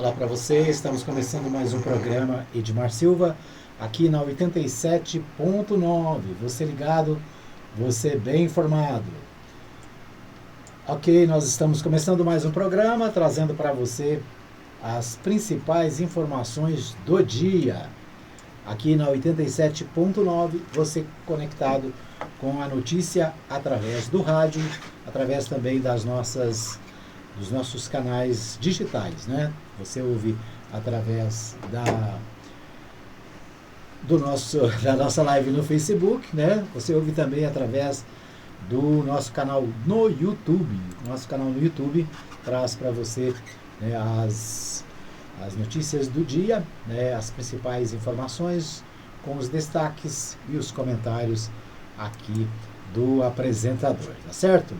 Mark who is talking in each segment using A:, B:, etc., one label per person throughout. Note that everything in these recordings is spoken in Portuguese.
A: Olá para você, estamos começando mais um programa Edmar Silva, aqui na 87.9. Você ligado, você bem informado. Ok, nós estamos começando mais um programa, trazendo para você as principais informações do dia. Aqui na 87.9, você conectado com a notícia através do rádio, através também dos nossos canais digitais, né? Você ouve através da nossa live no Facebook, né? Você ouve também através do nosso canal no YouTube. Nosso canal no YouTube traz para você, né, as notícias do dia, né, as principais informações com os destaques e os comentários aqui do apresentador, tá certo?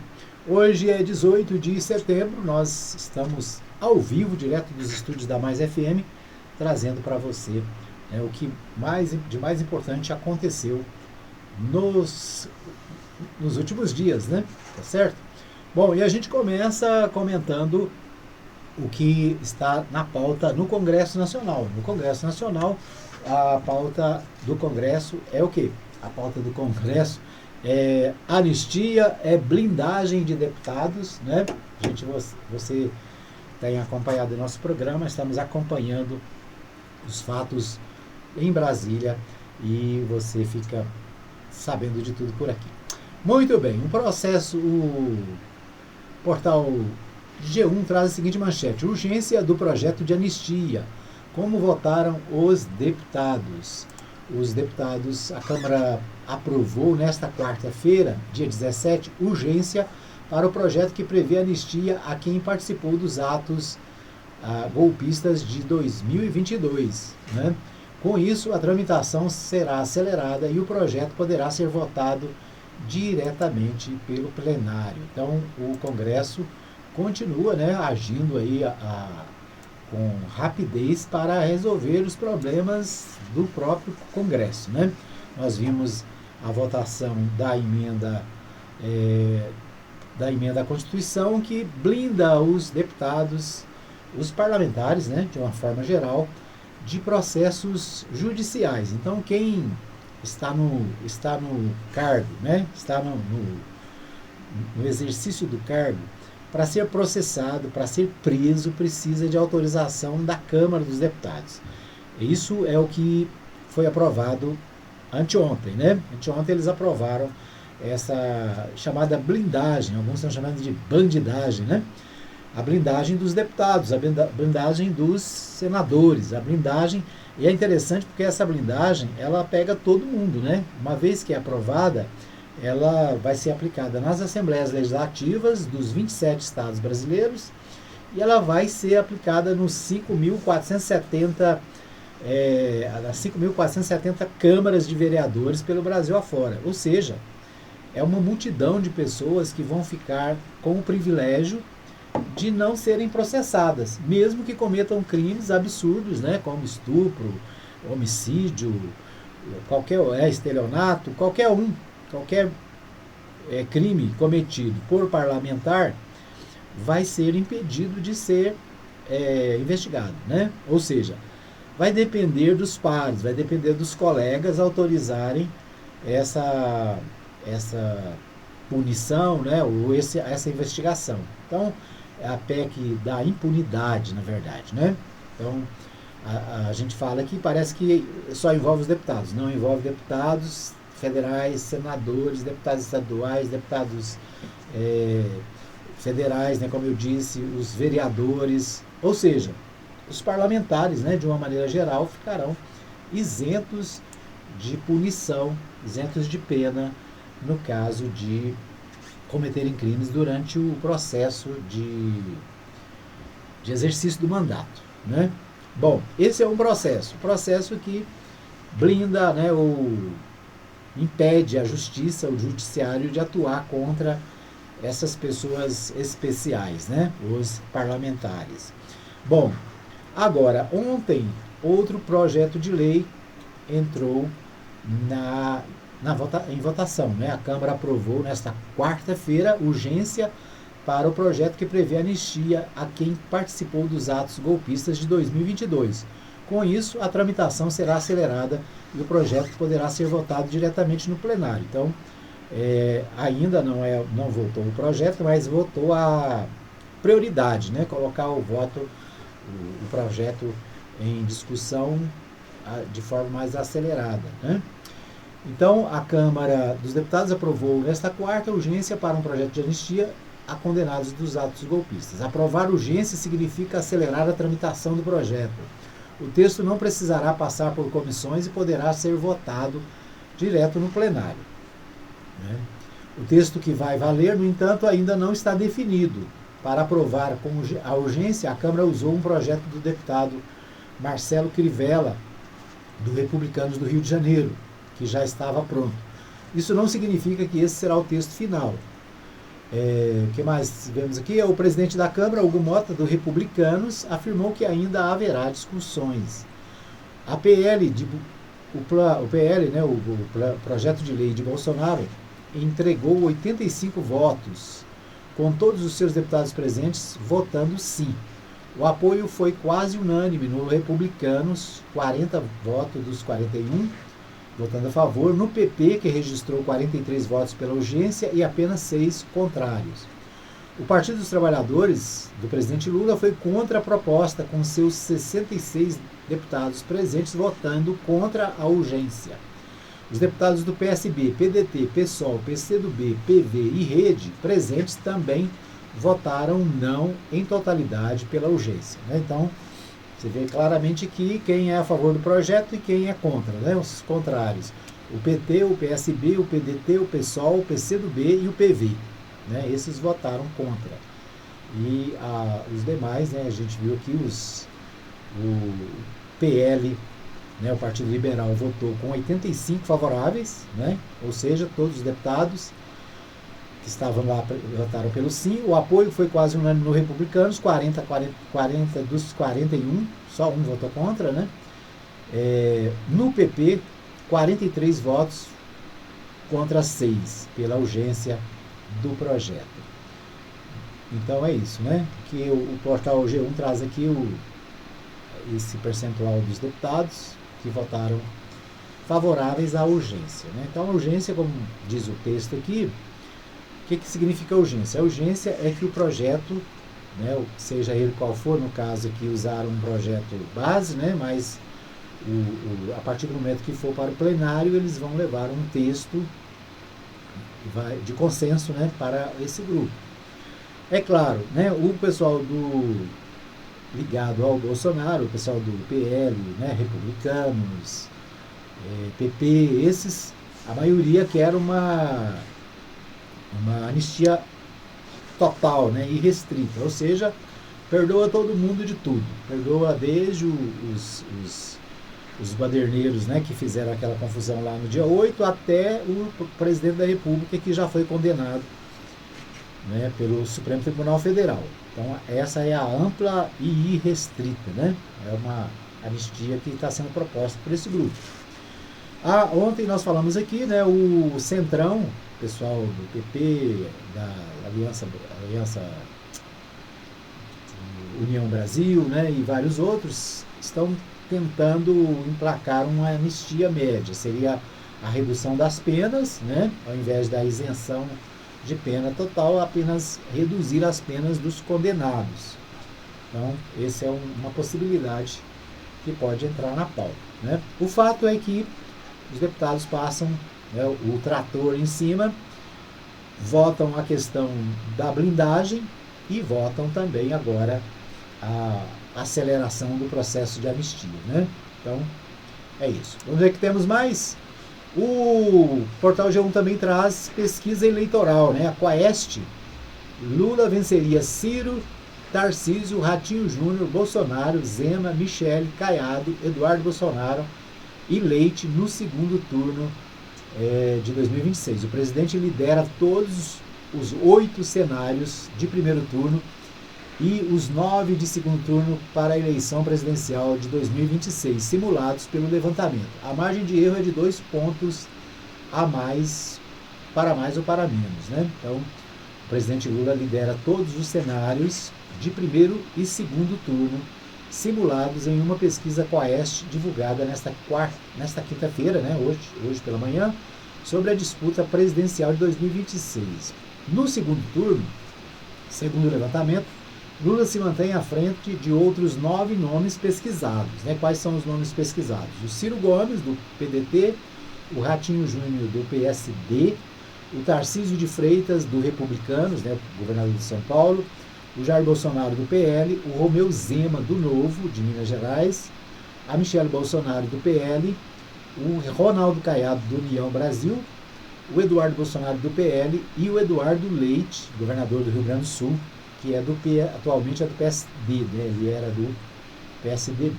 A: Hoje é 18 de setembro, nós estamos ao vivo, direto dos estúdios da Mais FM, trazendo para você, né, o que de mais importante aconteceu nos últimos dias, né? Tá certo? Bom, e a gente começa comentando o que está na pauta no Congresso Nacional. No Congresso Nacional, a pauta do Congresso é o quê? A pauta do Congresso é anistia, é blindagem de deputados, né? Você tem acompanhado o nosso programa, estamos acompanhando os fatos em Brasília e você fica sabendo de tudo por aqui. Muito bem, o portal G1 traz a seguinte manchete: urgência do projeto de anistia. Como votaram os deputados? A Câmara aprovou nesta quarta-feira, dia 17, urgência para o projeto que prevê anistia a quem participou dos atos golpistas de 2022. Né? Com isso, a tramitação será acelerada e o projeto poderá ser votado diretamente pelo plenário. Então, o Congresso continua, né, agindo aí com rapidez para resolver os problemas do próprio Congresso, né? Nós vimos a votação da emenda à Constituição, que blinda os deputados, os parlamentares, né, de uma forma geral, de processos judiciais. Então, quem está no cargo, né, está no exercício do cargo, para ser processado, para ser preso, precisa de autorização da Câmara dos Deputados. Isso é o que foi aprovado anteontem, né? Anteontem eles aprovaram essa chamada blindagem, alguns estão chamando de bandidagem, né? A blindagem dos deputados, a blindagem dos senadores, a blindagem, e é interessante porque essa blindagem, ela pega todo mundo, né? Uma vez que é aprovada, ela vai ser aplicada nas Assembleias Legislativas dos 27 estados brasileiros e ela vai ser aplicada nos 5.470 câmaras de vereadores pelo Brasil afora. Ou seja, é uma multidão de pessoas que vão ficar com o privilégio de não serem processadas, mesmo que cometam crimes absurdos, né, como estupro, homicídio, estelionato, qualquer crime cometido por parlamentar vai ser impedido de ser investigado, né? Ou seja, vai depender dos pares, vai depender dos colegas autorizarem essa punição, né? Ou essa investigação. Então, é a PEC da impunidade, na verdade, né? Então, a gente fala que parece que só envolve os deputados, não envolve deputados federais, senadores, deputados estaduais, deputados federais, né, como eu disse, os vereadores, ou seja, os parlamentares, né, de uma maneira geral, ficarão isentos de punição, isentos de pena, no caso de cometerem crimes durante o processo de exercício do mandato, né? Bom, esse é um processo que blinda, né, impede a justiça, o judiciário, de atuar contra essas pessoas especiais, né? Os parlamentares. Bom, agora, ontem, outro projeto de lei entrou em votação, né? A Câmara aprovou nesta quarta-feira urgência para o projeto que prevê anistia a quem participou dos atos golpistas de 2022. Com isso, a tramitação será acelerada e o projeto poderá ser votado diretamente no plenário. Então, ainda não votou o projeto, mas votou a prioridade, né? Colocar o projeto em discussão de forma mais acelerada, né? Então, a Câmara dos Deputados aprovou nesta quarta urgência para um projeto de anistia a condenados dos atos golpistas. Aprovar urgência significa acelerar a tramitação do projeto. O texto não precisará passar por comissões e poderá ser votado direto no plenário, né? O texto que vai valer, no entanto, ainda não está definido. Para aprovar com a urgência, a Câmara usou um projeto do deputado Marcelo Crivella, do Republicanos do Rio de Janeiro, que já estava pronto. Isso não significa que esse será o texto final. O que mais vemos aqui? O presidente da Câmara, Hugo Mota, do Republicanos, afirmou que ainda haverá discussões. A PL, o projeto de lei de Bolsonaro, entregou 85 votos, com todos os seus deputados presentes votando sim. O apoio foi quase unânime no Republicanos, 40 votos dos 41, votando a favor, no PP, que registrou 43 votos pela urgência e apenas 6 contrários. O Partido dos Trabalhadores, do presidente Lula, foi contra a proposta, com seus 66 deputados presentes votando contra a urgência. Os deputados do PSB, PDT, PSOL, PCdoB, PV e Rede presentes também votaram não em totalidade pela urgência, né? Então, você vê claramente que quem é a favor do projeto e quem é contra, né? Os contrários. O PT, o PSB, o PDT, o PSOL, o PCdoB e o PV, né? Esses votaram contra. E os demais, né? A gente viu aqui o PL, né? O Partido Liberal votou com 85 favoráveis, né? Ou seja, todos os deputados que estavam lá votaram pelo sim. O apoio foi quase unânime no Republicanos, 40 dos 41, só um votou contra, né? No PP, 43 votos contra 6 pela urgência do projeto. Então é isso, né? Que o portal G1 traz aqui esse percentual dos deputados que votaram favoráveis à urgência, né? Então a urgência, como diz o texto aqui, o que significa urgência? A urgência é que o projeto, né, seja ele qual for, no caso aqui usaram um projeto base, né, mas a partir do momento que for para o plenário, eles vão levar um texto de consenso, né, para esse grupo. É claro, né, o pessoal ligado ao Bolsonaro, o pessoal do PL, né, Republicanos, PP, a maioria quer uma anistia total, né, irrestrita, ou seja, perdoa todo mundo de tudo, perdoa desde os baderneiros, né, que fizeram aquela confusão lá no dia 8, até o presidente da República, que já foi condenado, né, pelo Supremo Tribunal Federal. Então essa é a ampla e irrestrita, né, é uma anistia que está sendo proposta por esse grupo. Ontem nós falamos aqui, né, o Centrão, pessoal do PP, da Aliança União Brasil, né, e vários outros, estão tentando emplacar uma anistia média. Seria a redução das penas, né, ao invés da isenção de pena total, apenas reduzir as penas dos condenados. Então, essa é uma possibilidade que pode entrar na pauta, né. O fato é que os deputados passam, né, o trator em cima, votam a questão da blindagem e votam também agora a aceleração do processo de anistia, né? Então, é isso. Vamos ver que temos mais. O portal G1 também traz pesquisa eleitoral, né? A Quaest, Lula venceria Ciro, Tarcísio, Ratinho Júnior, Bolsonaro, Zema, Michele, Caiado, Eduardo Bolsonaro e Leite no segundo turno de 2026. O presidente lidera todos os 8 cenários de primeiro turno e os 9 de segundo turno para a eleição presidencial de 2026, simulados pelo levantamento. A margem de erro é de 2 pontos a mais, para mais ou para menos, né? Então, o presidente Lula lidera todos os cenários de primeiro e segundo turno simulados em uma pesquisa Quaest divulgada nesta quinta-feira, né, hoje pela manhã, sobre a disputa presidencial de 2026. No segundo turno, segundo o levantamento, Lula se mantém à frente de outros 9 nomes pesquisados. Né? Quais são os nomes pesquisados? O Ciro Gomes, do PDT, o Ratinho Júnior, do PSD, o Tarcísio de Freitas, do Republicanos, né, governador de São Paulo, o Jair Bolsonaro, do PL, o Romeu Zema, do Novo, de Minas Gerais, a Michelle Bolsonaro, do PL, o Ronaldo Caiado, do União Brasil, o Eduardo Bolsonaro, do PL, e o Eduardo Leite, governador do Rio Grande do Sul, que é atualmente é do PSD, né? Ele era do PSDB.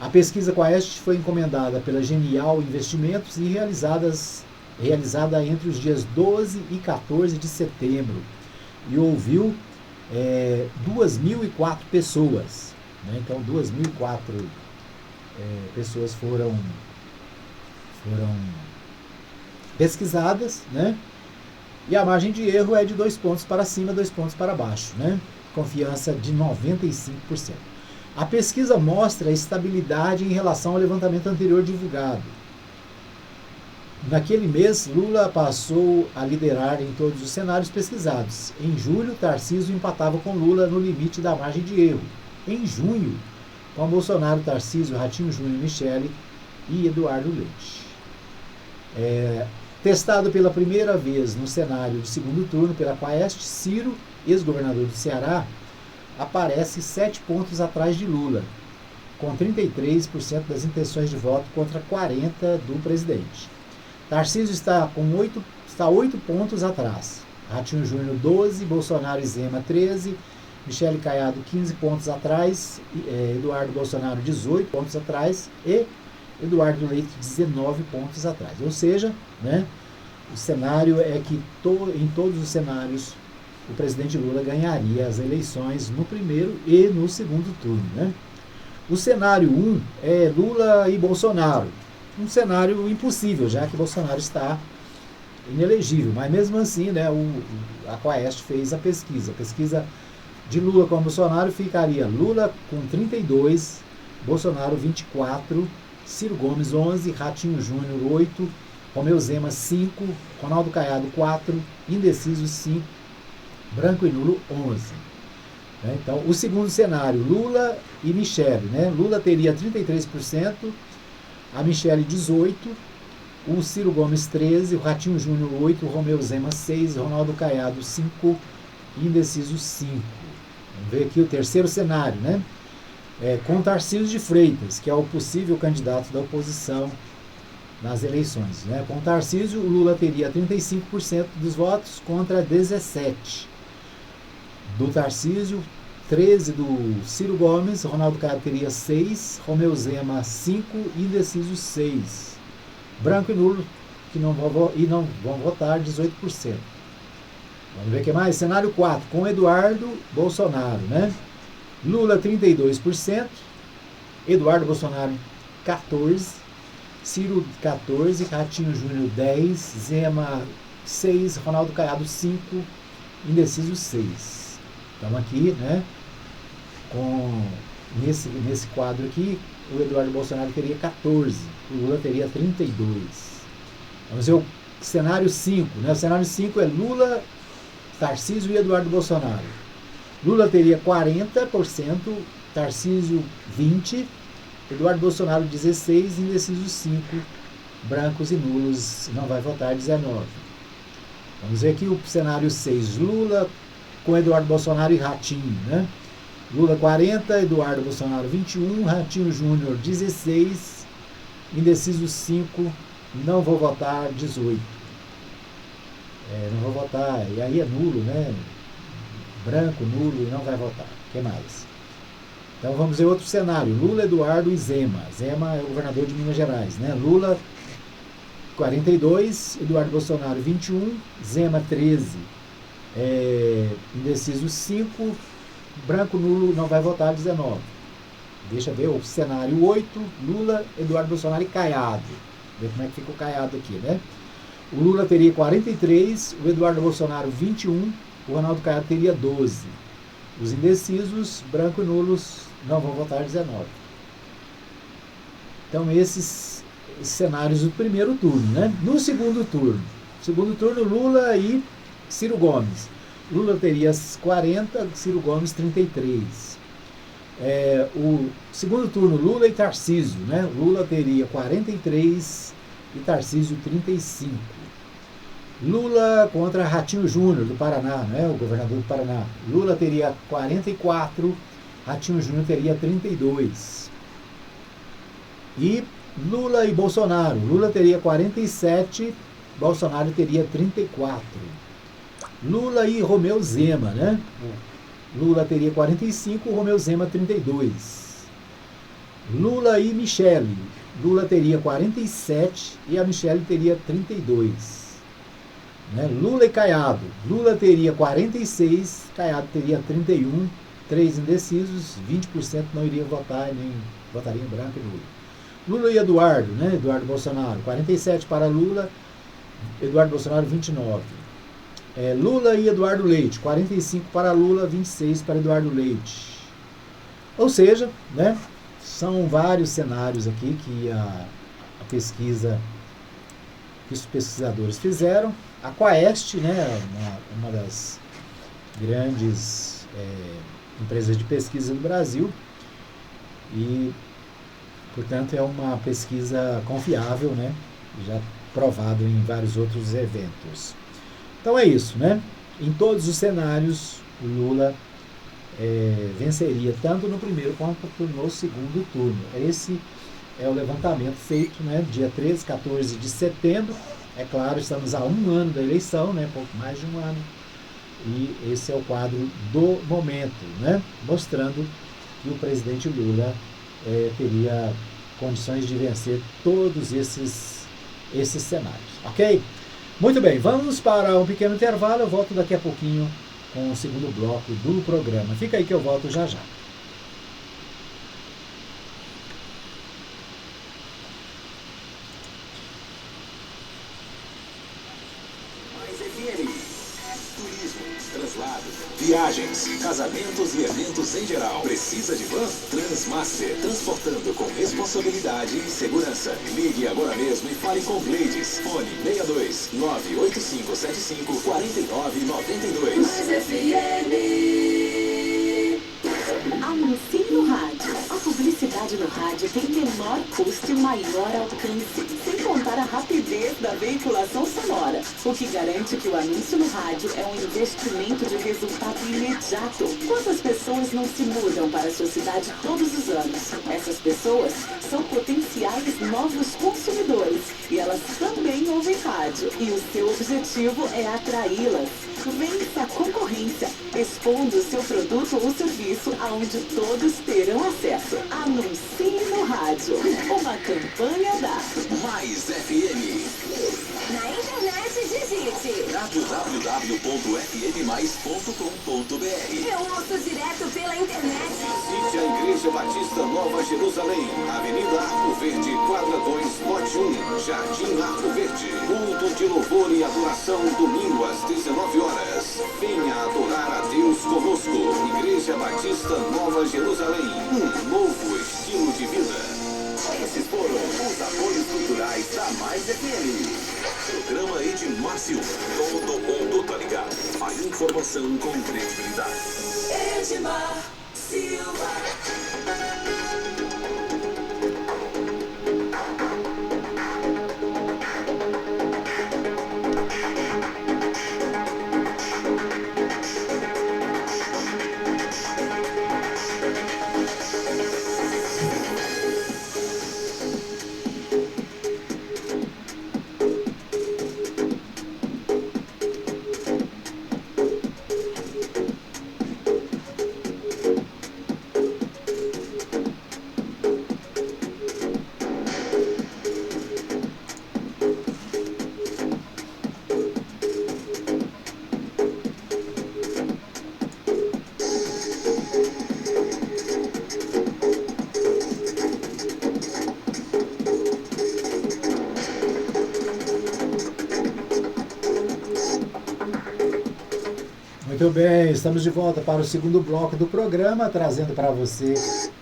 A: A pesquisa Quaest foi encomendada pela Genial Investimentos e realizada entre os dias 12 e 14 de setembro e ouviu 2.004 pessoas. Né? Então, 2.004 pessoas foram pesquisadas, né? E a margem de erro é de 2 pontos para cima, 2 pontos para baixo, né? Confiança de 95%. A pesquisa mostra estabilidade em relação ao levantamento anterior divulgado. Naquele mês, Lula passou a liderar em todos os cenários pesquisados. Em julho, Tarcísio empatava com Lula no limite da margem de erro. Em junho, com Bolsonaro, Tarcísio, Ratinho Júnior, Michele e Eduardo Leite. Testado pela primeira vez no cenário de segundo turno pela Quaest, Ciro, ex-governador do Ceará, aparece 7 pontos atrás de Lula, com 33% das intenções de voto contra 40% do presidente. Tarcísio está 8 pontos atrás. Ratinho Júnior 12, Bolsonaro e Zema 13, Michele Caiado 15 pontos atrás, Eduardo Bolsonaro 18 pontos atrás e Eduardo Leite 19 pontos atrás. Ou seja, né, o cenário é que em todos os cenários o presidente Lula ganharia as eleições no primeiro e no segundo turno. Né? O cenário 1 é Lula e Bolsonaro. Um cenário impossível, já que Bolsonaro está inelegível. Mas mesmo assim, né, a Quaest fez a pesquisa. A pesquisa de Lula com Bolsonaro ficaria Lula com 32, Bolsonaro 24, Ciro Gomes 11, Ratinho Júnior 8, Romeu Zema 5, Ronaldo Caiado 4, indeciso 5, branco e nulo 11. Né? Então, o segundo cenário, Lula e Michele. Né? Lula teria 33%, a Michele 18%, o Ciro Gomes 13%, o Ratinho Júnior 8%, o Romeu Zema 6%, Ronaldo Caiado 5%, indeciso 5%. Vamos ver aqui o terceiro cenário, né? Com Tarcísio de Freitas, que é o possível candidato da oposição nas eleições. Né? Com Tarcísio, o Lula teria 35% dos votos contra 17% do Tarcísio, 13% do Ciro Gomes, Ronaldo Caiado teria 6%, Romeu Zema 5%, indeciso 6%. Branco e nulo, que não vão votar, 18%. Vamos ver o que mais? Cenário 4, com Eduardo Bolsonaro, né? Lula 32%, Eduardo Bolsonaro 14%, Ciro 14%, Ratinho Júnior 10%, Zema 6%, Ronaldo Caiado 5%, indeciso 6%. Então aqui, né, nesse quadro aqui, o Eduardo Bolsonaro teria 14%, o Lula teria 32%. Vamos ver o cenário 5, né? O cenário 5 é Lula, Tarcísio e Eduardo Bolsonaro. Lula teria 40%, Tarcísio 20%, Eduardo Bolsonaro 16%, indeciso 5%, brancos e nulos não vai votar 19%. Vamos ver aqui o cenário 6, Lula com Eduardo Bolsonaro e Ratinho, né? Lula 40%, Eduardo Bolsonaro 21%, Ratinho Júnior 16%, indeciso 5%, não vou votar 18%. Não vou votar, e aí é nulo, né? Branco, nulo, não vai votar. O que mais? Então vamos ver outro cenário. Lula, Eduardo e Zema. Zema é o governador de Minas Gerais, né? Lula 42%, Eduardo Bolsonaro 21%, Zema 13%, indeciso 5%, branco, nulo, não vai votar 19%. Deixa eu ver o cenário 8, Lula, Eduardo Bolsonaro e Caiado. Ver como é que fica o Caiado aqui, né? O Lula teria 43, o Eduardo Bolsonaro 21, o Ronaldo Caiado teria 12. Os indecisos, branco e nulos, não vão votar 19. Então esses cenários do primeiro turno, né? No segundo turno, Lula e Ciro Gomes. Lula teria 40, Ciro Gomes 33. O segundo turno, Lula e Tarcísio, né? Lula teria 43 e Tarcísio 35. Lula contra Ratinho Júnior, do Paraná, né? O governador do Paraná. Lula teria 44, Ratinho Júnior teria 32. E Lula e Bolsonaro. Lula teria 47, Bolsonaro teria 34. Lula e Romeu Zema, né? Lula teria 45, Romeu Zema 32. Lula e Michele. Lula teria 47 e a Michele teria 32. Né? Lula e Caiado. Lula teria 46, Caiado teria 31. 3 indecisos, 20% não iriam votar e nem votariam branco e nulo. Lula e Eduardo, né? Eduardo Bolsonaro. 47 para Lula, Eduardo Bolsonaro 29. Lula e Eduardo Leite, 45 para Lula, 26 para Eduardo Leite. Ou seja, né, são vários cenários aqui que a pesquisa, que os pesquisadores fizeram. A Quaest, né, uma das grandes empresas de pesquisa do Brasil, e, portanto, é uma pesquisa confiável, né, já provado em vários outros eventos. Então é isso, né? Em todos os cenários, o Lula venceria tanto no primeiro quanto no segundo turno. Esse é o levantamento feito, né, dia 13, 14 de setembro. É claro, estamos a um ano da eleição, né, pouco mais de um ano. E esse é o quadro do momento, né, mostrando que o presidente Lula teria condições de vencer todos esses cenários, ok? Muito bem, vamos para um pequeno intervalo, eu volto daqui a pouquinho com o segundo bloco do programa. Fica aí que eu volto já já.
B: Viagens, casamentos e eventos em geral. Precisa de van? Transmaster, transportando com responsabilidade e segurança. Ligue agora mesmo e fale com Gleides. Fone 62 98575 4992.
C: Mais FM. Anuncie no rádio. A publicidade no rádio tem menor custo e maior alcance, sem contar a rapidez da veiculação sonora, o que garante que o anúncio no rádio é um investimento de resultado imediato. Quantas pessoas não se mudam para a sua cidade todos os anos? Essas pessoas são potenciais novos consumidores e elas também ouvem rádio. E o seu objetivo é atraí-las. Vença a concorrência, expondo o seu produto ou serviço aonde todos terão acesso. Anuncie no rádio. Uma campanha da
B: Mais FM.
C: Na internet, digite
B: www.fmmais.com.br.
C: Eu ouço direto pela internet.
B: Visite a Igreja Batista Nova Jerusalém, Avenida Arco Verde, quadra 2, lote 1, Jardim Arco Verde. Culto de louvor e adoração, domingo às 19 horas. Venha adorar a Deus conosco. Igreja Batista Nova Jerusalém, um novo estilo de vida. Esses foram os apoios culturais da Mais FM. Programa Edmárcio. Todo mundo tá ligado. A informação com credibilidade.
C: Edmar Silva.
A: Muito bem, estamos de volta para o segundo bloco do programa, trazendo para você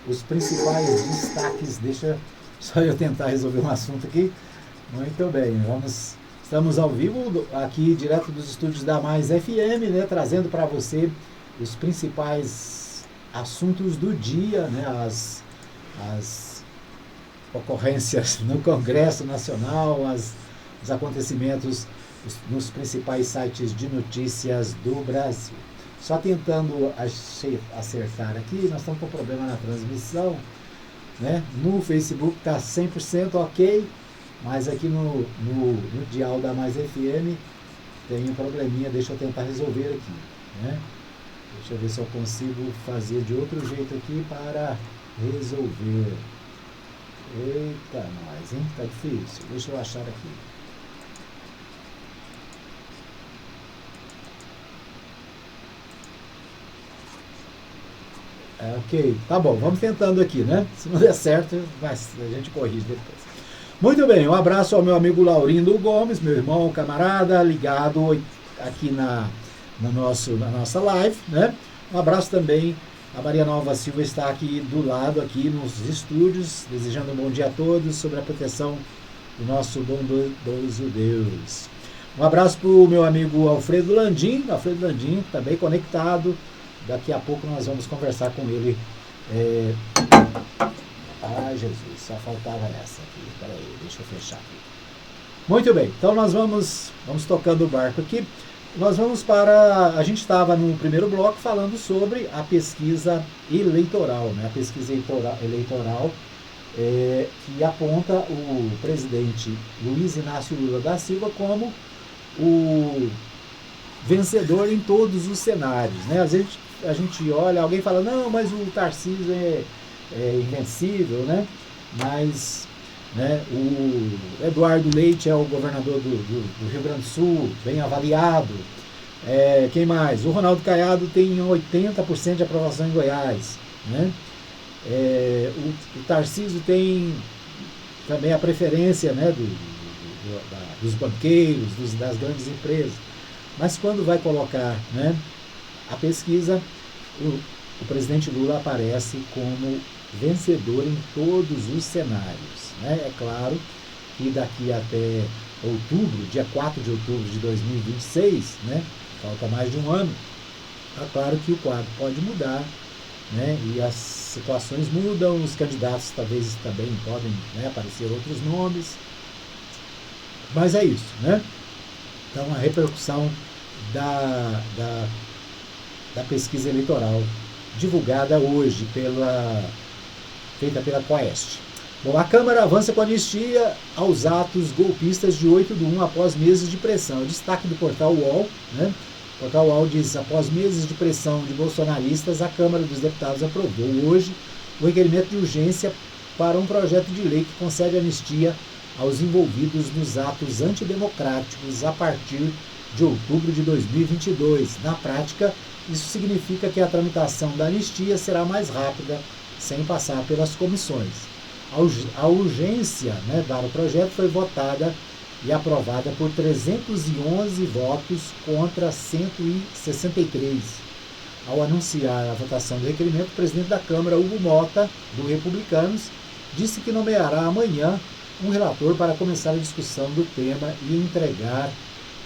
A: os principais destaques. Deixa só eu tentar resolver um assunto aqui. Muito bem, estamos ao vivo aqui, direto dos estúdios da Mais FM, né, trazendo para você os principais assuntos do dia, né, as ocorrências no Congresso Nacional, os acontecimentos nos principais sites de notícias do Brasil. Só tentando acertar aqui, nós estamos com problema na transmissão, né? No Facebook está 100% ok, mas aqui no dial da Mais FM tem um probleminha, deixa eu tentar resolver aqui, né? Deixa eu ver se eu consigo fazer de outro jeito aqui para resolver. Eita, nós, hein? Tá difícil. Deixa eu achar aqui. Ok, tá bom, vamos tentando aqui, né? Se não der certo, mas a gente corrige depois. Muito bem, um abraço ao meu amigo Laurindo Gomes, meu irmão, camarada, ligado aqui na nossa live, né? Um abraço também a Maria Nova Silva, está aqui do lado, aqui nos estúdios, desejando um bom dia a todos, sobre a proteção do nosso bondoso Deus. Um abraço para o meu amigo Alfredo Landim, também conectado. Daqui a pouco nós vamos conversar com ele. Jesus, só faltava essa aqui. Peraí, deixa eu fechar aqui. Muito bem, então nós vamos tocando o barco aqui. Nós vamos a gente estava no primeiro bloco falando sobre a pesquisa eleitoral, né? A pesquisa eleitoral que aponta o presidente Luiz Inácio Lula da Silva como o vencedor em todos os cenários, né? Às vezes a gente olha, alguém fala, não, mas o Tarcísio é invencível, né? Mas, né, o Eduardo Leite é o governador do Rio Grande do Sul, bem avaliado. Quem mais? O Ronaldo Caiado tem 80% de aprovação em Goiás, né? O Tarcísio tem também a preferência, né, dos banqueiros, das grandes empresas. Mas quando vai colocar, né, a pesquisa, o presidente Lula aparece como vencedor em todos os cenários, né? É claro que daqui até outubro, dia 4 de outubro de 2026, né, falta mais de um ano, é claro que o quadro pode mudar, né, e as situações mudam, os candidatos talvez também podem, né, aparecer outros nomes, mas é isso, né? Então, a repercussão da pesquisa eleitoral divulgada hoje, feita pela Quaest. Bom, a Câmara avança com a anistia aos atos golpistas de 8/1 após meses de pressão. O destaque do portal UOL, né? O portal UOL diz, após meses de pressão de bolsonaristas, a Câmara dos Deputados aprovou hoje o requerimento de urgência para um projeto de lei que concede anistia aos envolvidos nos atos antidemocráticos a partir de outubro de 2022. Na prática, isso significa que a tramitação da anistia será mais rápida, sem passar pelas comissões. A urgência, né, para o projeto foi votada e aprovada por 311 votos contra 163. Ao anunciar a votação do requerimento, o presidente da Câmara, Hugo Mota, do Republicanos, disse que nomeará amanhã um relator para começar a discussão do tema e entregar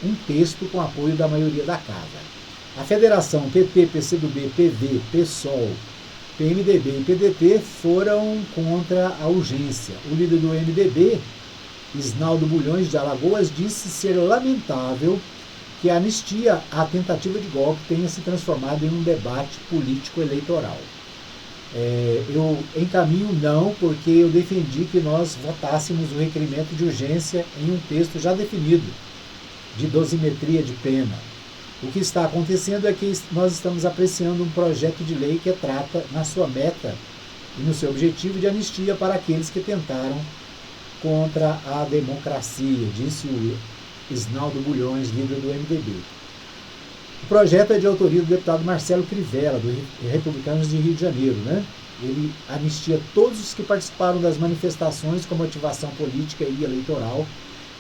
A: um texto com apoio da maioria da Casa. A federação PT, PCdoB, PV, PSOL, PMDB e PDT foram contra a urgência. O líder do MDB, Isnaldo Bulhões de Alagoas, disse ser lamentável que a anistia à tentativa de golpe tenha se transformado em um debate político-eleitoral. Eu encaminho não, porque eu defendi que nós votássemos o requerimento de urgência em um texto já definido, de dosimetria de pena. O que está acontecendo é que nós estamos apreciando um projeto de lei que trata na sua meta e no seu objetivo de anistia para aqueles que tentaram contra a democracia, disse o Isnaldo Bulhões, líder do MDB. O projeto é de autoria do deputado Marcelo Crivella, do Republicanos de Rio de Janeiro, né? Ele anistia todos os que participaram das manifestações com motivação política e eleitoral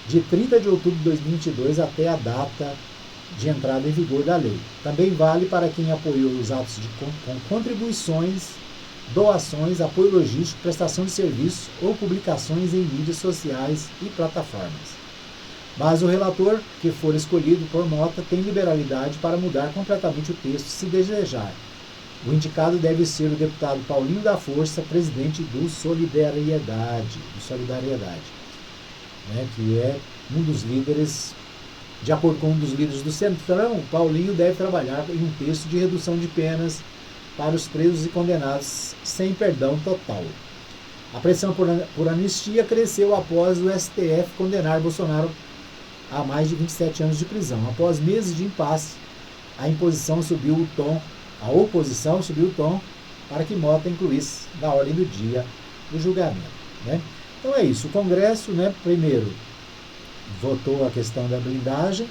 A: de 30 de outubro de 2022 até a data de entrada em vigor da lei. Também vale para quem apoiou os atos com contribuições, doações, apoio logístico, prestação de serviços ou publicações em mídias sociais e plataformas. Mas o relator, que for escolhido por Mota, tem liberalidade para mudar completamente o texto, se desejar. O indicado deve ser o deputado Paulinho da Força, presidente do Solidariedade, né, que é um dos líderes. De acordo com um dos líderes do Centrão, Paulinho deve trabalhar em um texto de redução de penas para os presos e condenados sem perdão total. A pressão por anistia cresceu após o STF condenar Bolsonaro a mais de 27 anos de prisão. Após meses de impasse, a oposição subiu o tom para que Mota incluísse na ordem do dia o julgamento. Né? Então é isso. O Congresso, né, primeiro, votou a questão da blindagem,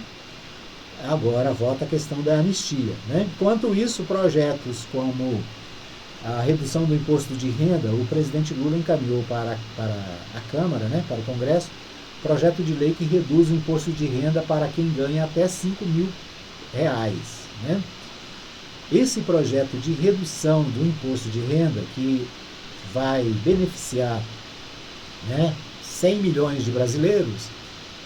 A: agora vota a questão da anistia. Né? Enquanto isso, projetos como a redução do imposto de renda, o presidente Lula encaminhou para a Câmara, né, para o Congresso, projeto de lei que reduz o imposto de renda para quem ganha até R$5.000. Né? Esse projeto de redução do imposto de renda, que vai beneficiar, né, 100 milhões de brasileiros,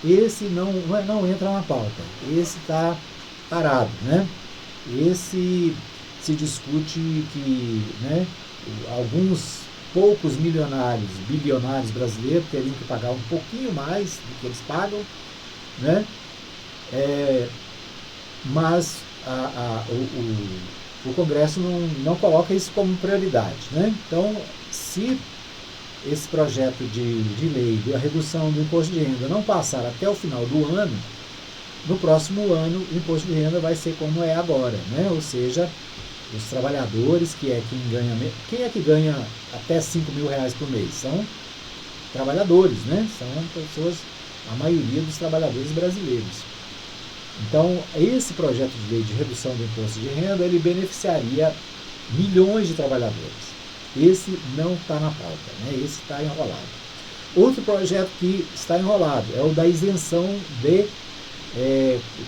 A: esse não entra na pauta, esse está parado, né? Esse se discute que, né, alguns poucos bilionários brasileiros teriam que pagar um pouquinho mais do que eles pagam, né? Mas o Congresso não coloca isso como prioridade, né? Então, se esse projeto de lei da redução do imposto de renda não passar até o final do ano, no próximo ano o imposto de renda vai ser como é agora, né? Ou seja, os trabalhadores, quem é que ganha até R$5.000 por mês? São trabalhadores, né? São pessoas, a maioria dos trabalhadores brasileiros. Então, esse projeto de lei de redução do imposto de renda, ele beneficiaria milhões de trabalhadores. Esse não está na pauta, né? Esse está enrolado. Outro projeto que está enrolado é o da isenção de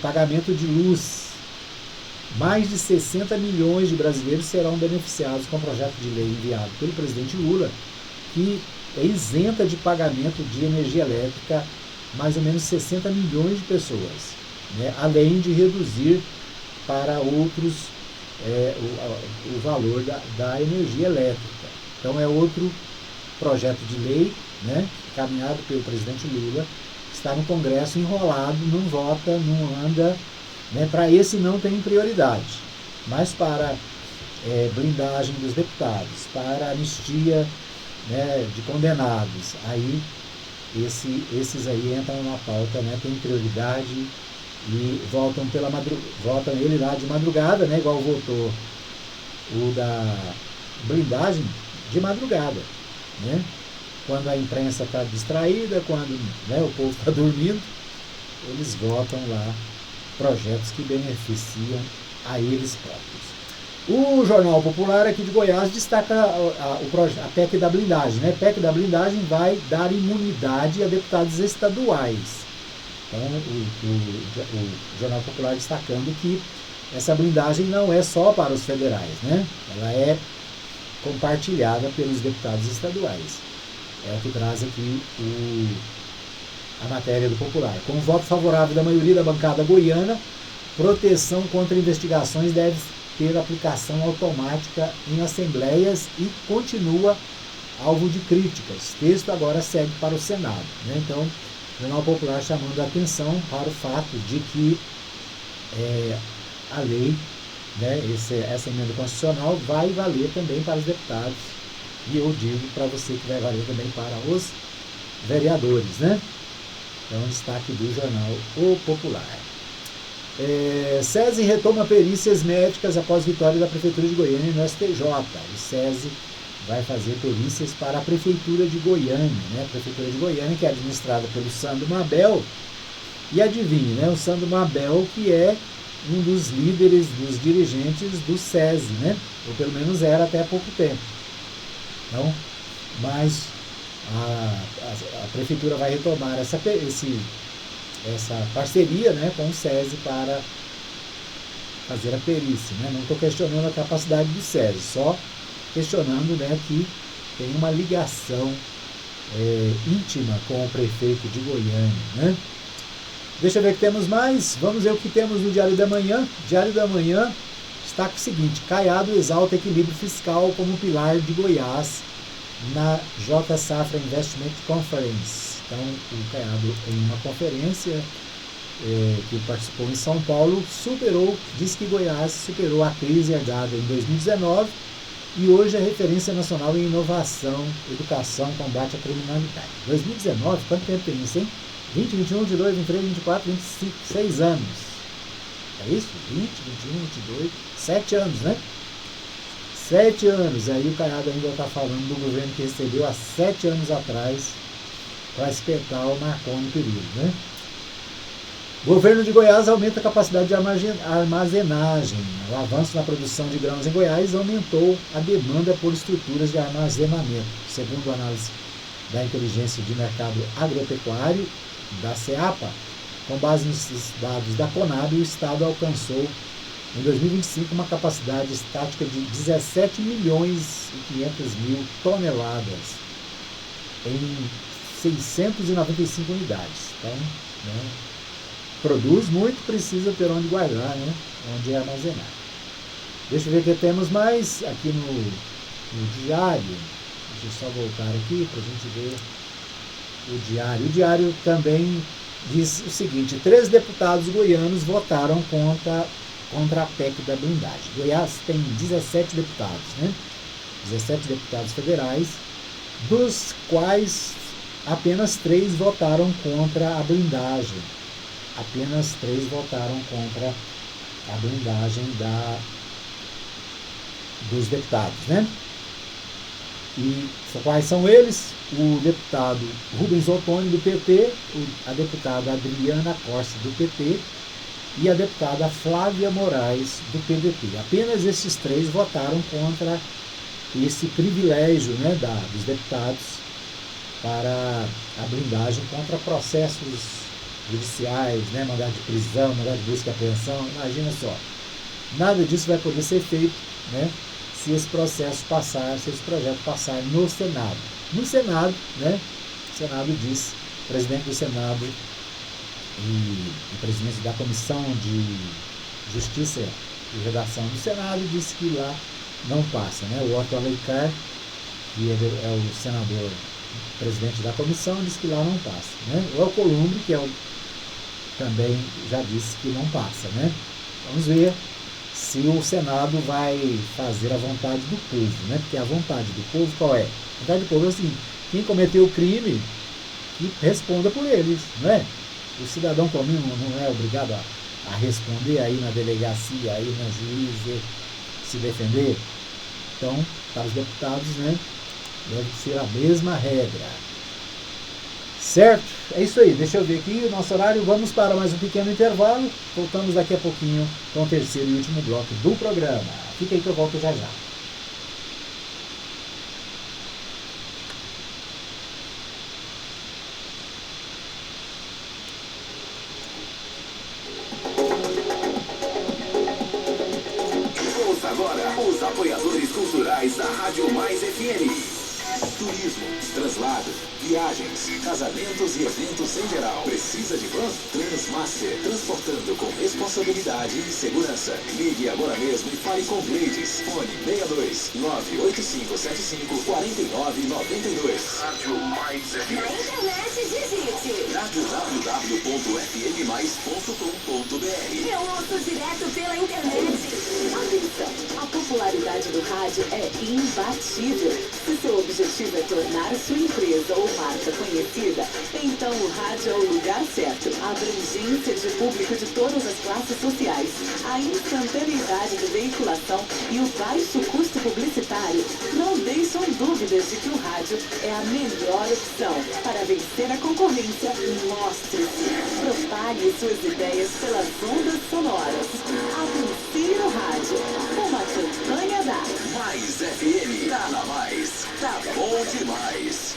A: pagamento de luz. Mais de 60 milhões de brasileiros serão beneficiados com o projeto de lei enviado pelo presidente Lula, que é isenta de pagamento de energia elétrica mais ou menos 60 milhões de pessoas, né? Além de reduzir para outros o valor da energia elétrica. Então é outro projeto de lei, né, caminhado pelo presidente Lula, está no Congresso enrolado, não vota, não anda, né, para esse não tem prioridade, mas para blindagem dos deputados, para anistia, né, de condenados, aí esses aí entram na pauta, né, tem prioridade e votam ele lá de madrugada, né, igual votou o da blindagem de madrugada, né, quando a imprensa está distraída, quando, né, o povo está dormindo, eles votam lá projetos que beneficiam a eles próprios. O Jornal Popular aqui de Goiás destaca a PEC da blindagem, né? PEC da blindagem vai dar imunidade a deputados estaduais. Então, o Jornal Popular destacando que essa blindagem não é só para os federais, né? Ela é compartilhada pelos deputados estaduais. É o que traz aqui a matéria do Popular. Com o voto favorável da maioria da bancada goiana, proteção contra investigações deve ter aplicação automática em assembleias e continua alvo de críticas. O texto agora segue para o Senado, né? Então, o Jornal Popular chamando a atenção para o fato de que a lei, né, essa emenda constitucional vai valer também para os deputados, e eu digo para você que vai valer também para os vereadores, né? Então, destaque do Jornal O Popular. SESI retoma perícias médicas após vitória da Prefeitura de Goiânia no STJ. O SESI vai fazer perícias para a Prefeitura de Goiânia, né? A Prefeitura de Goiânia, que é administrada pelo Sandro Mabel. E adivinhe, né? O Sandro Mabel, que é um dos líderes, dos dirigentes do SESI, né? Ou pelo menos era até há pouco tempo. Então, mas a Prefeitura vai retomar essa parceria, né, com o SESI para fazer a perícia, né? Não estou questionando a capacidade do SESI, só questionando, né, que tem uma ligação íntima com o prefeito de Goiânia, né? Deixa eu ver o que temos mais. Vamos ver o que temos no Diário da Manhã. Diário da Manhã está com o seguinte: Caiado exalta equilíbrio fiscal como pilar de Goiás na J Safra Investment Conference. Então, o Caiado, em uma conferência que participou em São Paulo, diz que Goiás superou a crise herdada em 2019 e hoje é referência nacional em inovação, educação, combate à criminalidade. 2019, quanto tempo tem isso, hein? 20, 21, 22, 23, 24, 25, 6 anos. É isso? 20, 21, 22, 7 anos, né? 7 anos. Aí o Caiado ainda está falando do governo que recebeu há 7 anos atrás para espetar o Marconi Perillo, né? Governo de Goiás aumenta a capacidade de armazenagem. O avanço na produção de grãos em Goiás aumentou a demanda por estruturas de armazenamento. Segundo a análise da inteligência de mercado agropecuário da CEAPA, com base nos dados da Conab, o Estado alcançou em 2025 uma capacidade estática de 17 milhões e 500 mil toneladas em 695 unidades. Então, né, produz muito, precisa ter onde guardar, né, onde armazenar. Deixa eu ver o que temos mais aqui no diário. Deixa eu só voltar aqui para a gente ver o diário. O diário também diz o seguinte: 3 deputados goianos votaram contra a PEC da blindagem. Goiás tem 17 deputados, né? 17 deputados federais, dos quais apenas 3 votaram contra a blindagem. Apenas 3 votaram contra a blindagem dos deputados, né? E quais são eles? O deputado Rubens Ottoni, do PT, a deputada Adriana Corsi, do PT, e a deputada Flávia Moraes, do PDT. Apenas esses 3 votaram contra esse privilégio, né, dos deputados para a blindagem contra processos judiciais, né, mandado de prisão, mandado de busca e apreensão. Imagina só, nada disso vai poder ser feito, né, se esse processo passar, se esse projeto passar no Senado. No Senado, né, o Senado diz, o presidente do Senado e presidente da Comissão de Justiça e Redação do Senado disse que lá não passa, né? O Otto Alencar, que é o senador presidente da comissão, disse que lá não passa, né? O Alcolumbre, que também já disse que não passa, né? Vamos ver se o Senado vai fazer a vontade do povo, né? Porque a vontade do povo qual é? A vontade do povo é assim: quem cometeu o crime, que responda por eles, não é? O cidadão comum não é obrigado a responder aí na delegacia, aí na juíza, se defender. Então, para os deputados, né, deve ser a mesma regra. Certo? É isso aí. Deixa eu ver aqui o nosso horário. Vamos para mais um pequeno intervalo. Voltamos daqui a pouquinho com o terceiro e último bloco do programa. Fica aí que eu volto já já.
B: Agora, os apoiadores culturais da Rádio Mais FM. Turismo, translado, viagens, casamentos e eventos em geral. Precisa de van? Transmaster, transportando com responsabilidade e segurança. Ligue agora mesmo e fale com Gleides. Fone 62 98575 4992. Rádio Mais FM.
C: Na internet, digite
B: www.fmmais.com.br.
C: Eu ouço direto pela internet. Atenção, a popularidade do rádio é imbatível. Se seu objetivo é tornar sua empresa ou marca conhecida, então o rádio é o lugar certo. A abrangência de público de todas as classes sociais, a instantaneidade de veiculação e o baixo custo publicitário não deixam dúvidas de que o rádio é a melhor opção para vencer a concorrência. Mostre-se, propague suas ideias pelas ondas sonoras. Anuncie no rádio, uma campanha da
B: Mais FM, tá na Mais, tá bom demais.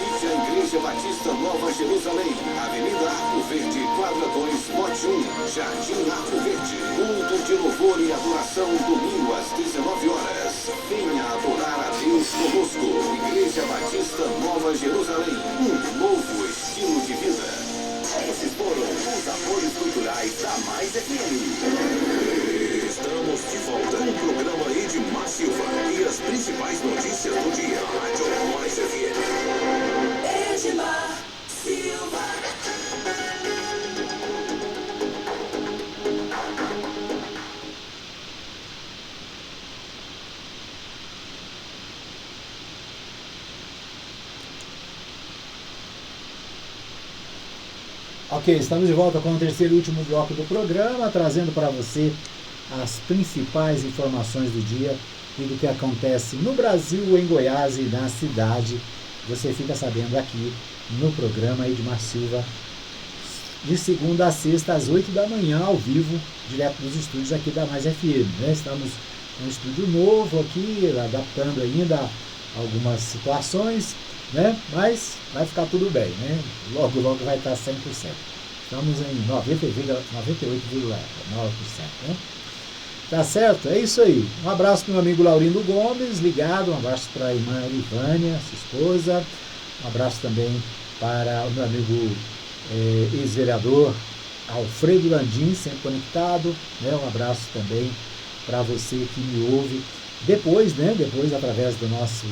B: Visite a igreja Igreja Batista Nova Jerusalém, Avenida Arco Verde, quadra 2, lote 1, Jardim Arco Verde. Culto de louvor e adoração, domingo às 19 horas. Venha adorar a Deus conosco. Igreja Batista Nova Jerusalém, um novo estilo de vida. Esses foram os apoios culturais da Mais FM. Estamos de volta com o programa Edmar Silva e as principais notícias do dia. Rádio Mais FM. Edmar Silva.
A: Ok, estamos de volta com o terceiro e último bloco do programa, trazendo para você as principais informações do dia e do que acontece no Brasil, em Goiás e na cidade. Você fica sabendo aqui no programa Edmar Silva, de segunda a sexta, às 8 da manhã, ao vivo, direto dos estúdios aqui da Mais FM. Né? Estamos com um estúdio novo aqui, adaptando ainda algumas situações, né? Mas vai ficar tudo bem, né? Logo, logo vai estar 100%. Estamos em 98,9%, né? Tá certo? É isso aí. Um abraço para o meu amigo Laurindo Gomes, ligado. Um abraço para a irmã Ivânia, sua esposa. Um abraço também para o meu amigo ex-vereador Alfredo Landim, sempre conectado. Né? Um abraço também para você que me ouve depois, né? Depois através da nossa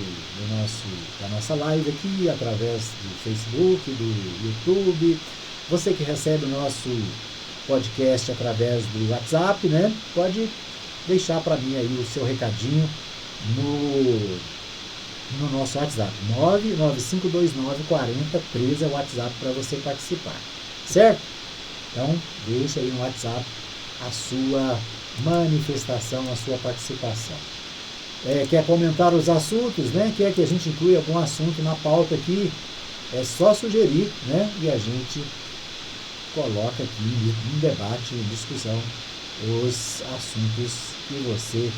A: live aqui, através do Facebook, do YouTube. Você que recebe o nosso podcast através do WhatsApp, né? Pode deixar para mim aí o seu recadinho no nosso WhatsApp. 995294013 é o WhatsApp para você participar. Certo? Então, deixa aí no WhatsApp a sua manifestação, a sua participação. Quer comentar os assuntos, né? Quer que a gente inclua algum assunto na pauta aqui? É só sugerir, né? E a gente coloca aqui em debate, em discussão, os assuntos que você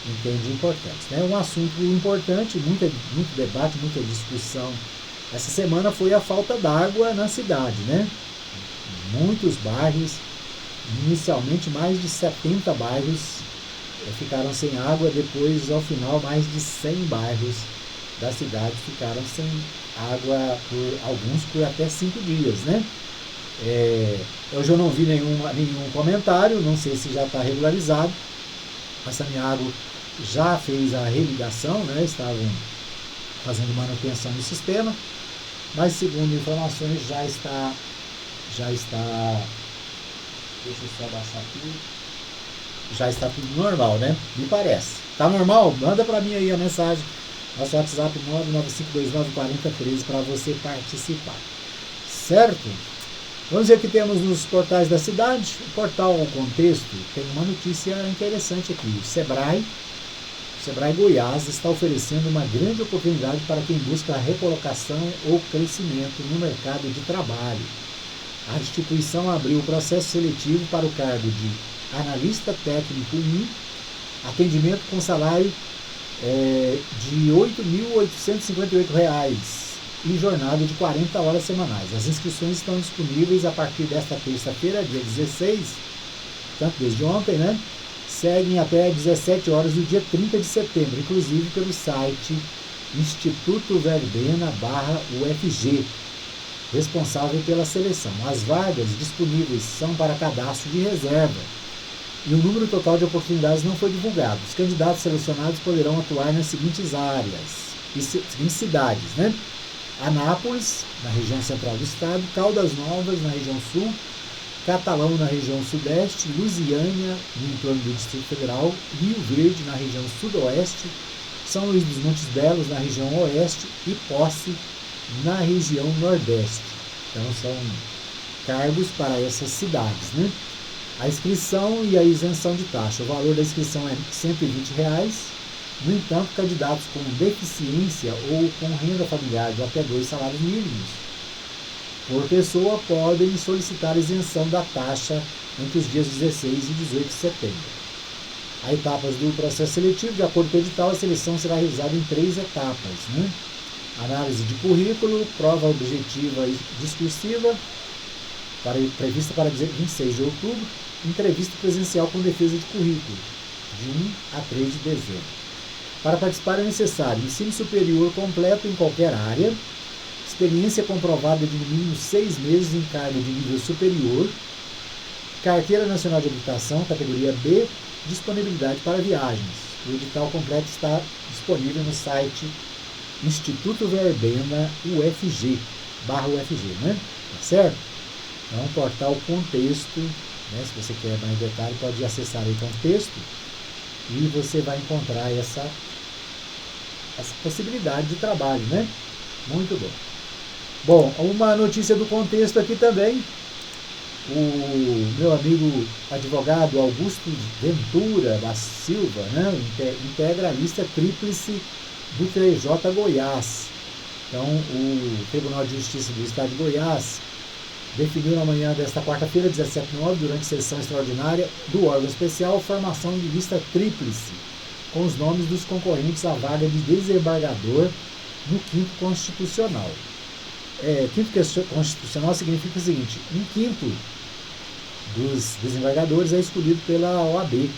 A: entende importantes. Né? Um assunto importante, muito debate, muita discussão. Essa semana foi a falta d'água na cidade, né? Muitos bairros, inicialmente mais de 70 bairros ficaram sem água, depois ao final mais de 100 bairros da cidade ficaram sem água, alguns por até 5 dias, né? Hoje eu não vi nenhum comentário, não sei se já está regularizado. A Samiago já fez a religação, né? Estavam fazendo manutenção do sistema, mas segundo informações já está, deixa eu só baixar aqui, já está tudo normal, né? Me parece. Tá normal? Manda para mim aí a mensagem, nosso WhatsApp 995294013 para você participar. Certo? Vamos ver o que temos nos portais da cidade. O portal O Contexto tem uma notícia interessante aqui. O Sebrae Goiás está oferecendo uma grande oportunidade para quem busca a recolocação ou crescimento no mercado de trabalho. A instituição abriu o processo seletivo para o cargo de analista técnico 1, atendimento com salário de R$ 8.858 e jornada de 40 horas semanais. As inscrições estão disponíveis a partir desta terça-feira, dia 16, tanto desde ontem, né? Seguem até 17 horas do dia 30 de setembro, inclusive pelo site Instituto Verbena/UFG, responsável pela seleção. As vagas disponíveis são para cadastro de reserva e o número total de oportunidades não foi divulgado. Os candidatos selecionados poderão atuar nas seguintes áreas e seguintes cidades, né? Anápolis, na região central do estado, Caldas Novas, na região sul, Catalão, na região sudeste, Lusiânia, no entorno do Distrito Federal, Rio Verde, na região sudoeste, São Luís dos Montes Belos, na região oeste, e Posse, na região nordeste. Então são cargos para essas cidades, né? A inscrição e a isenção de taxa. O valor da inscrição é R$ 120. No entanto, candidatos com deficiência ou com renda familiar de até 2 salários mínimos por pessoa podem solicitar isenção da taxa entre os dias 16 e 18 de setembro. As etapas do processo seletivo, de acordo com o edital, a seleção será realizada em 3 etapas, né? Análise de currículo, prova objetiva e discursiva, prevista para 26 de outubro, entrevista presencial com defesa de currículo, de 1 a 3 de dezembro. Para participar é necessário ensino superior completo em qualquer área, experiência comprovada de no mínimo 6 meses em cargo de nível superior, carteira nacional de habilitação, categoria B, disponibilidade para viagens. O edital completo está disponível no site Instituto Verbena UFG, /UFG, né? Tá certo? É um portal Contexto, né? Se você quer mais detalhe, pode acessar aí Contexto e você vai encontrar essa possibilidade de trabalho, né? Muito bom. Bom, uma notícia do Contexto aqui também. O meu amigo advogado Augusto Ventura da Silva, né, integra a lista tríplice do TJ Goiás. Então, o Tribunal de Justiça do Estado de Goiás definiu na manhã desta quarta-feira, 17/9, durante sessão extraordinária do órgão especial, formação de lista tríplice, com os nomes dos concorrentes à vaga de desembargador no 5º Constitucional. 5º Constitucional significa o seguinte: 1/5 dos desembargadores é escolhido pela OAB.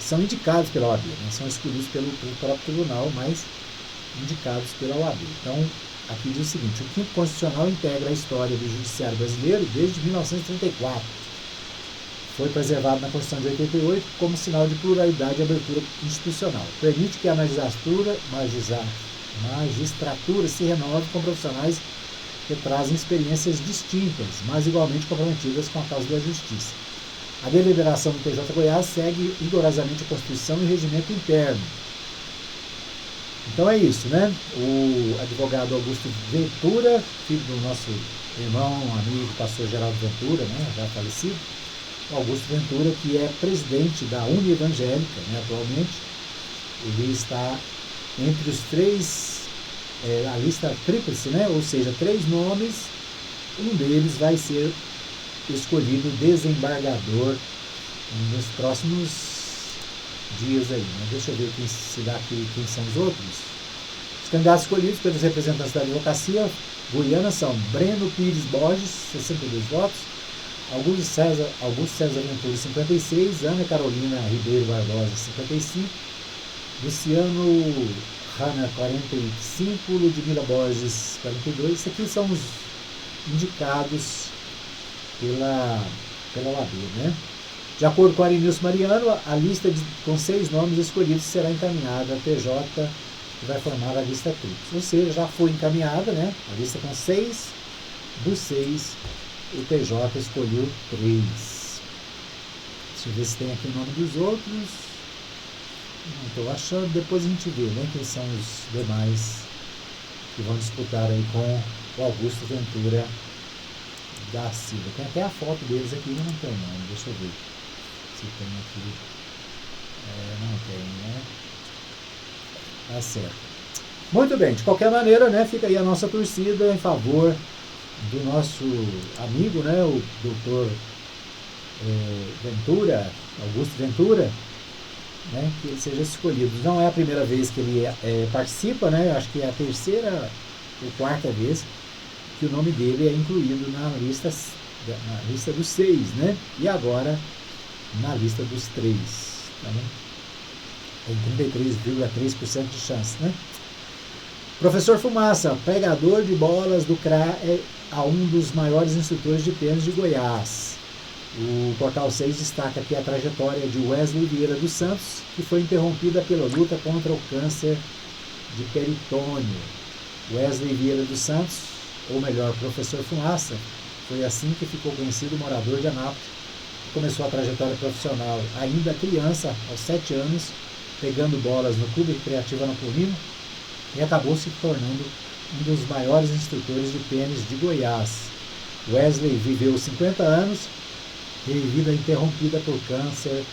A: São indicados pela OAB, não são escolhidos pelo próprio tribunal, mas indicados pela OAB. Então, aqui diz o seguinte: o 5º Constitucional integra a história do judiciário brasileiro desde 1934. Foi preservado na Constituição de 88 como sinal de pluralidade e abertura institucional. Permite que a magistratura se renove com profissionais que trazem experiências distintas, mas igualmente comprometidas com a causa da justiça. A deliberação do TJ Goiás segue rigorosamente a Constituição e o regimento interno. Então é isso, né? O advogado Augusto Ventura, filho do nosso irmão, amigo, pastor Geraldo Ventura, né, já falecido, o Augusto Ventura, que é presidente da União Evangélica, né, atualmente, ele está entre os 3, a lista tríplice, né? Ou seja, 3 nomes, um deles vai ser escolhido desembargador nos próximos dias aí, né? Deixa eu ver quem são os outros. Os candidatos escolhidos pelos representantes da advocacia goiana são Breno Pires Borges, 62 votos, Augusto César Ventura, 56, Ana Carolina Ribeiro Barbosa, 55, Luciano Hanna, 45, Ludmila Borges, 42. Esses aqui são os indicados pela OAB, né? De acordo com Arinilson Mariano, a lista com 6 nomes escolhidos será encaminhada à TJ, que vai formar a lista tríplice. Ou seja, já foi encaminhada, né? A lista com 6, dos 6, o TJ escolheu 3. Deixa eu ver se tem aqui o nome dos outros. Não estou achando, depois a gente vê, né, quem são os demais que vão disputar aí com o Augusto Ventura da Silva. Tem até a foto deles aqui, mas não tem nome, deixa eu ver se tem aqui. Não tem, né? Tá certo. Muito bem, de qualquer maneira, né, fica aí a nossa torcida em favor do nosso amigo, né, o doutor Ventura, Augusto Ventura, né, que ele seja escolhido. Não é a primeira vez que ele participa, né, acho que é a 3ª ou 4ª vez que o nome dele é incluído na lista dos 6, né, e agora na lista dos 3. Tá, né? Tem 33,3% de chance, né? Professor Fumaça, pregador de bolas do CRA, a um dos maiores instrutores de tênis de Goiás. O Portal 6 destaca aqui a trajetória de Wesley Vieira dos Santos, que foi interrompida pela luta contra o câncer de peritônio. Wesley Vieira dos Santos, ou melhor, Professor Fumaça, foi assim que ficou conhecido o morador de Anápolis. Começou a trajetória profissional ainda criança, aos 7 anos, pegando bolas no Clube Recreativo Anapolino, e acabou se tornando um dos maiores instrutores de tênis de Goiás. Wesley viveu 50 anos, teve vida interrompida por câncer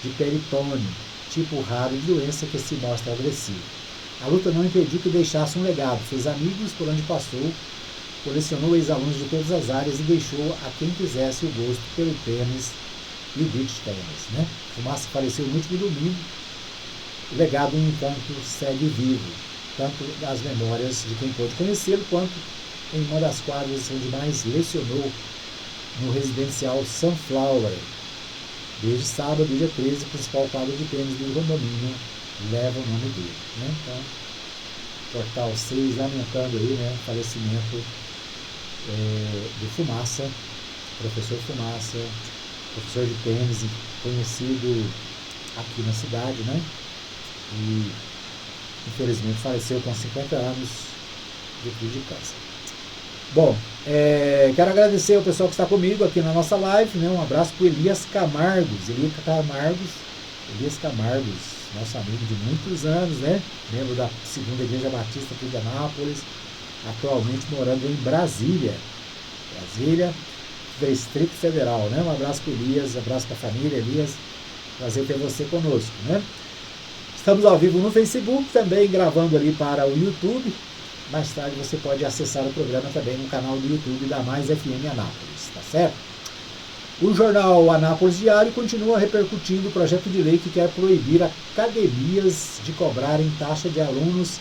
A: de peritônio, tipo raro de doença que se mostra agressivo. A luta não impediu que deixasse um legado, fez amigos por onde passou, colecionou ex-alunos de todas as áreas e deixou a quem quisesse o gosto pelo tênis e o beach tênis, né? Fumaça faleceu no último domingo. O legado, no entanto, segue vivo. tanto nas memórias de quem pôde conhecê-lo, quanto em uma das quadras onde mais lecionou, no residencial Sunflower. Desde sábado, dia 13, o principal quadro de tênis do condomínio leva o nome dele. Né? Então, Portal 6 lamentando aí, né, o falecimento do Fumaça, professor Fumaça, professor de tênis, conhecido aqui na cidade, né? E infelizmente faleceu com 50 anos de câncer. Bom, quero agradecer ao pessoal que está comigo aqui na nossa live, né? Um abraço para o Elias Camargos, nosso amigo de muitos anos, né? Membro da Segunda Igreja Batista aqui de Anápolis, atualmente morando em Brasília, Distrito Federal, né? Um abraço para o Elias, um abraço para a família, Elias, prazer ter você conosco, né? Estamos ao vivo no Facebook, também gravando ali para o YouTube. Mais tarde você pode acessar o programa também no canal do YouTube da Mais FM Anápolis, tá certo? O jornal Anápolis Diário continua repercutindo o projeto de lei que quer proibir academias de cobrarem taxa de alunos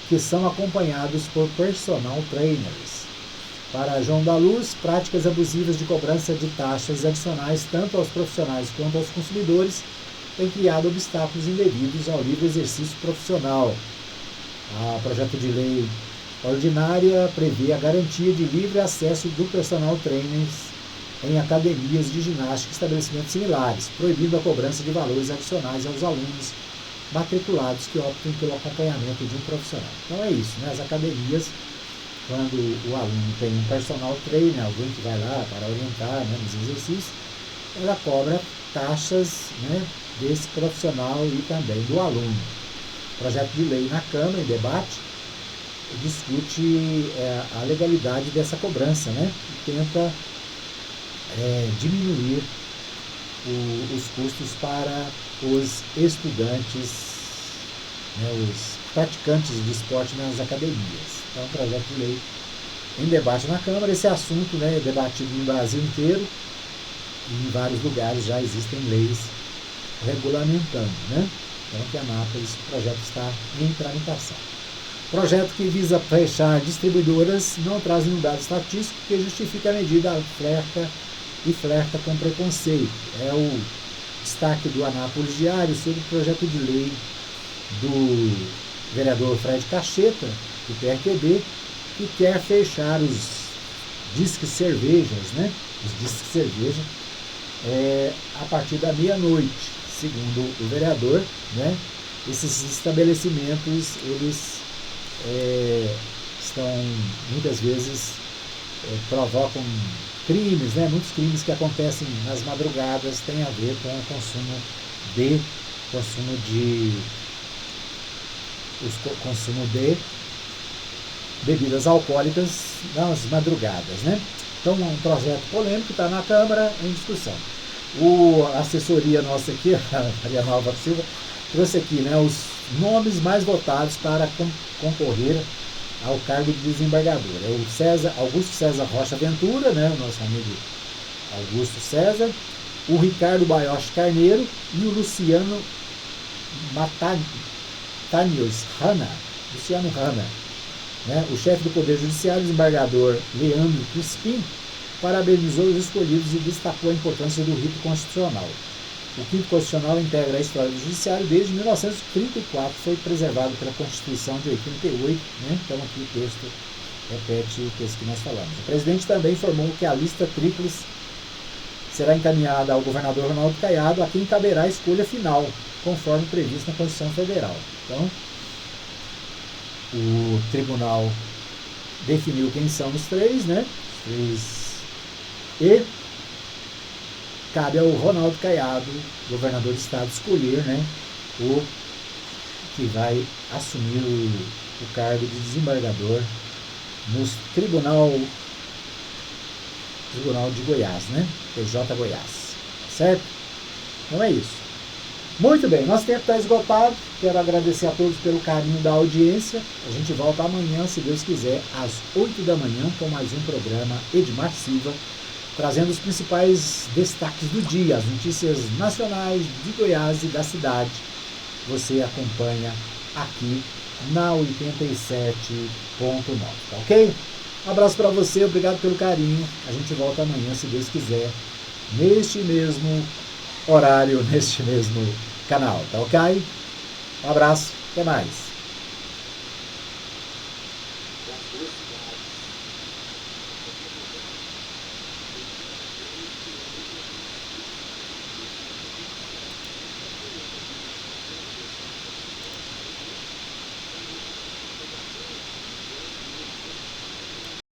A: que são acompanhados por personal trainers. Para João da Luz, práticas abusivas de cobrança de taxas adicionais tanto aos profissionais quanto aos consumidores têm criado obstáculos indevidos ao livre exercício profissional. O projeto de lei ordinária prevê a garantia de livre acesso do personal trainers em academias de ginástica e estabelecimentos similares, proibindo a cobrança de valores adicionais aos alunos matriculados que optem pelo acompanhamento de um profissional. Então é isso, né? As academias, quando o aluno tem um personal trainer, alguém que vai lá para orientar, né, nos exercícios, ela cobra taxas, né, desse profissional e também do aluno. O projeto de lei na Câmara, em debate, discute a legalidade dessa cobrança, né, e tenta diminuir os custos para os estudantes, né, os praticantes de esporte nas academias. Então, um projeto de lei em debate na Câmara. Esse assunto, né, é debatido no Brasil inteiro e em vários lugares já existem leis regulamentando, né? Então, aqui em Anápolis, o projeto está em tramitação. Projeto que visa fechar distribuidoras não traz nenhum dado estatístico que justifique a medida flerta com preconceito. É o destaque do Anápolis Diário sobre o projeto de lei do vereador Fred Cacheta, do PRTB, que quer fechar os disques cervejas, né? Os disques cerveja a partir da meia-noite, segundo o vereador, né? Esses estabelecimentos, eles estão, muitas vezes, provocam crimes, né? Muitos crimes que acontecem nas madrugadas têm a ver com o consumo de bebidas alcoólicas nas madrugadas, né? Então, um projeto polêmico está na Câmara em discussão. A assessoria nossa aqui, a Maria Nova Silva, trouxe aqui, né, os nomes mais votados para concorrer ao cargo de desembargador. É o Augusto César Rocha Ventura, né, o nosso amigo Augusto César, o Ricardo Baioche Carneiro e o Luciano Hanna, né? O chefe do Poder Judiciário, o desembargador Leandro Crispim, parabenizou os escolhidos e destacou a importância do rito constitucional. O quinto constitucional integra a história do Judiciário desde 1934, foi preservado pela Constituição de 88, né? Então aqui o texto repete o texto que nós falamos. O presidente também informou que a lista tríplice será encaminhada ao governador Ronaldo Caiado, a quem caberá a escolha final, conforme previsto na Constituição Federal. Então, o tribunal definiu quem são os três, né? E cabe ao Ronaldo Caiado, governador do estado, escolher, né, o que vai assumir o cargo de desembargador no Tribunal de Goiás, né? TJ Goiás. Certo? Então é isso. Muito bem, nosso tempo está esgotado. Quero agradecer a todos pelo carinho da audiência. A gente volta amanhã, se Deus quiser, às 8 da manhã, com mais um programa Edmar Silva, trazendo os principais destaques do dia, as notícias nacionais de Goiás e da cidade. Você acompanha aqui na 87.9, tá ok? Um abraço para você, obrigado pelo carinho. A gente volta amanhã, se Deus quiser, neste mesmo horário, neste mesmo canal, tá ok? Um abraço, até mais.